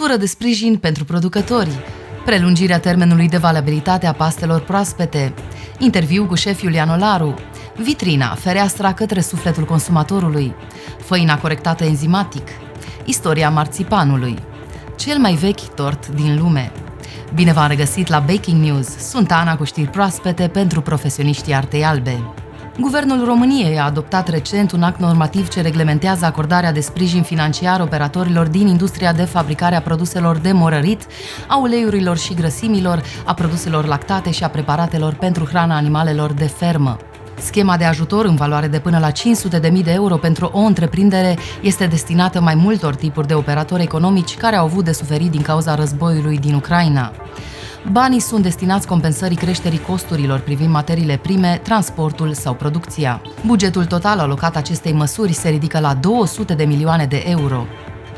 Măsură de sprijin pentru producători, prelungirea termenului de valabilitate a pastelor proaspete, interviu cu șef Iulian Olaru, vitrina, fereastra către sufletul consumatorului, făina corectată enzimatic, istoria marțipanului, cel mai vechi tort din lume. Bine v-am regăsit la Baking News! Sunt Ana cu știri proaspete pentru profesioniștii artei albe. Guvernul României a adoptat recent un act normativ ce reglementează acordarea de sprijin financiar operatorilor din industria de fabricare a produselor de morărit, a uleiurilor și grăsimilor, a produselor lactate și a preparatelor pentru hrana animalelor de fermă. Schema de ajutor în valoare de până la 500.000 de euro pentru o întreprindere este destinată mai multor tipuri de operatori economici care au avut de suferit din cauza războiului din Ucraina. Banii sunt destinați compensării creșterii costurilor privind materiile prime, transportul sau producția. Bugetul total alocat acestei măsuri se ridică la 200 de milioane de euro.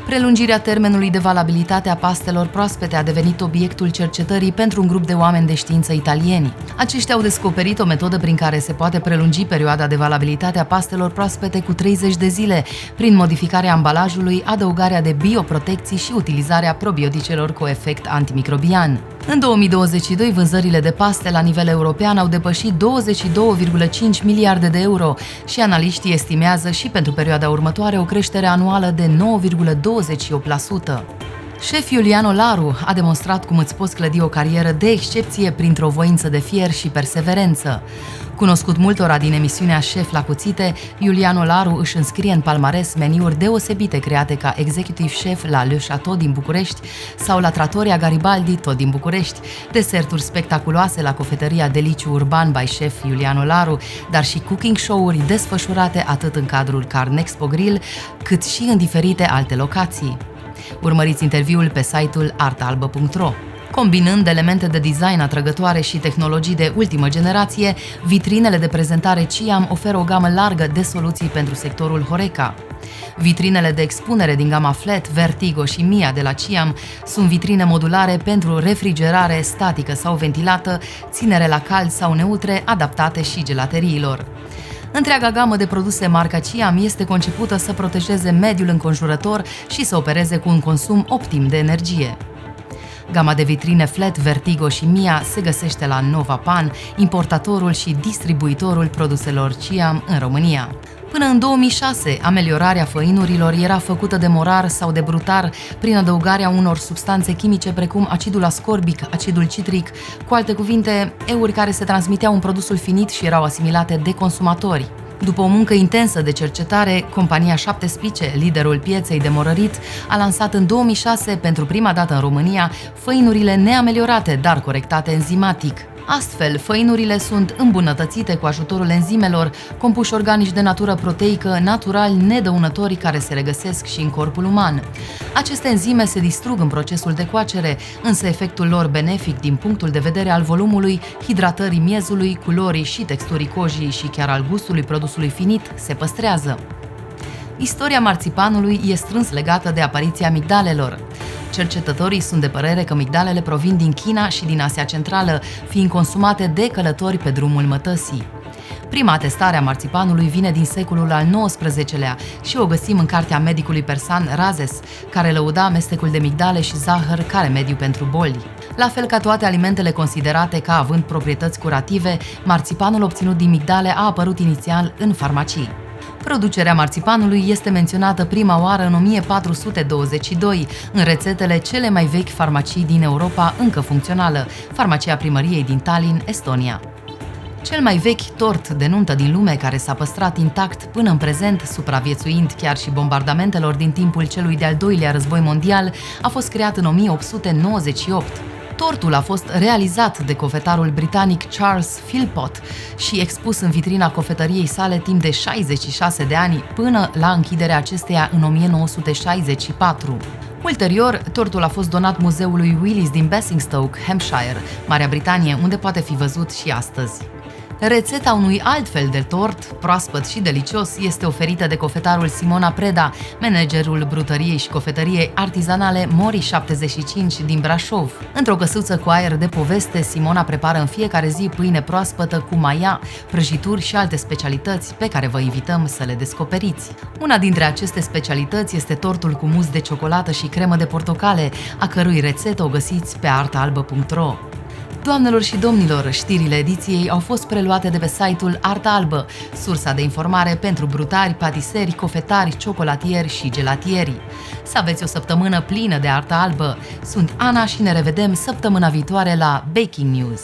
Prelungirea termenului de valabilitate a pastelor proaspete a devenit obiectul cercetării pentru un grup de oameni de știință italieni. Aceștia au descoperit o metodă prin care se poate prelungi perioada de valabilitate a pastelor proaspete cu 30 de zile, prin modificarea ambalajului, adăugarea de bioprotecții și utilizarea probioticelor cu efect antimicrobian. În 2022, vânzările de paste la nivel european au depășit 22,5 miliarde de euro și analiștii estimează și pentru perioada următoare o creștere anuală de 9,28%. Șef Iulian Olaru a demonstrat cum îți poți clădi o carieră de excepție printr-o voință de fier și perseverență. Cunoscut multora din emisiunea Șef la cuțite, Iulian Olaru își înscrie în palmares meniuri deosebite create ca executive chef la Le Chateau din București sau la Trattoria Garibaldi, tot din București, deserturi spectaculoase la cofetăria Deliciu Urban by Chef Iulian Olaru, dar și cooking show-uri desfășurate atât în cadrul Carnexpo Grill, cât și în diferite alte locații. Urmăriți interviul pe site-ul artaalbă.ro. Combinând elemente de design atrăgătoare și tehnologii de ultimă generație, vitrinele de prezentare Ciam oferă o gamă largă de soluții pentru sectorul Horeca. Vitrinele de expunere din gama Flat, Vertigo și Mia de la Ciam sunt vitrine modulare pentru refrigerare statică sau ventilată, ținere la cald sau neutre, adaptate și gelateriilor. Întreaga gamă de produse marca Ciam este concepută să protejeze mediul înconjurător și să opereze cu un consum optim de energie. Gama de vitrine Flat, Vertigo și Mia se găsește la Nova Pan, importatorul și distribuitorul produselor Ciam în România. Până în 2006, ameliorarea făinurilor era făcută de morar sau de brutar prin adăugarea unor substanțe chimice precum acidul ascorbic, acidul citric, cu alte cuvinte, euri care se transmiteau în produsul finit și erau asimilate de consumatori. După o muncă intensă de cercetare, compania Șapte Spice, liderul pieței de morărit, a lansat în 2006, pentru prima dată în România, făinurile neameliorate, dar corectate enzimatic. Astfel, făinurile sunt îmbunătățite cu ajutorul enzimelor, compuși organici de natură proteică, natural nedăunători care se regăsesc și în corpul uman. Aceste enzime se distrug în procesul de coacere, însă efectul lor benefic din punctul de vedere al volumului, hidratării miezului, culorii și texturii cojii și chiar al gustului produsului finit se păstrează. Istoria marțipanului e strâns legată de apariția migdalelor. Cercetătorii sunt de părere că migdalele provin din China și din Asia Centrală, fiind consumate de călători pe drumul mătăsii. Prima atestare a marțipanului vine din secolul al XIX-lea și o găsim în cartea medicului persan Razes, care lăuda amestecul de migdale și zahăr ca remediu pentru boli. La fel ca toate alimentele considerate ca având proprietăți curative, marțipanul obținut din migdale a apărut inițial în farmacii. Producerea marțipanului este menționată prima oară în 1422, în rețetele cele mai vechi farmacii din Europa încă funcțională, farmacia primăriei din Tallinn, Estonia. Cel mai vechi tort de nuntă din lume, care s-a păstrat intact până în prezent, supraviețuind chiar și bombardamentelor din timpul celui de-al doilea război mondial, a fost creat în 1898. Tortul a fost realizat de cofetarul britanic Charles Philpott și expus în vitrina cofetăriei sale timp de 66 de ani, până la închiderea acesteia în 1964. Ulterior, tortul a fost donat muzeului Willis din Basingstoke, Hampshire, Marea Britanie, unde poate fi văzut și astăzi. Rețeta unui altfel de tort, proaspăt și delicios, este oferită de cofetarul Simona Preda, managerul brutăriei și cofetăriei artizanale Mori 75 din Brașov. Într-o căsuță cu aer de poveste, Simona prepară în fiecare zi pâine proaspătă cu maia, prăjituri și alte specialități pe care vă invităm să le descoperiți. Una dintre aceste specialități este tortul cu mus de ciocolată și cremă de portocale, a cărui rețetă o găsiți pe artaalbă.ro. Doamnelor și domnilor, știrile ediției au fost preluate de pe site-ul Arta Albă, sursa de informare pentru brutari, patiseri, cofetari, ciocolatieri și gelatieri. Să aveți o săptămână plină de Arta Albă! Sunt Ana și ne revedem săptămâna viitoare la Baking News.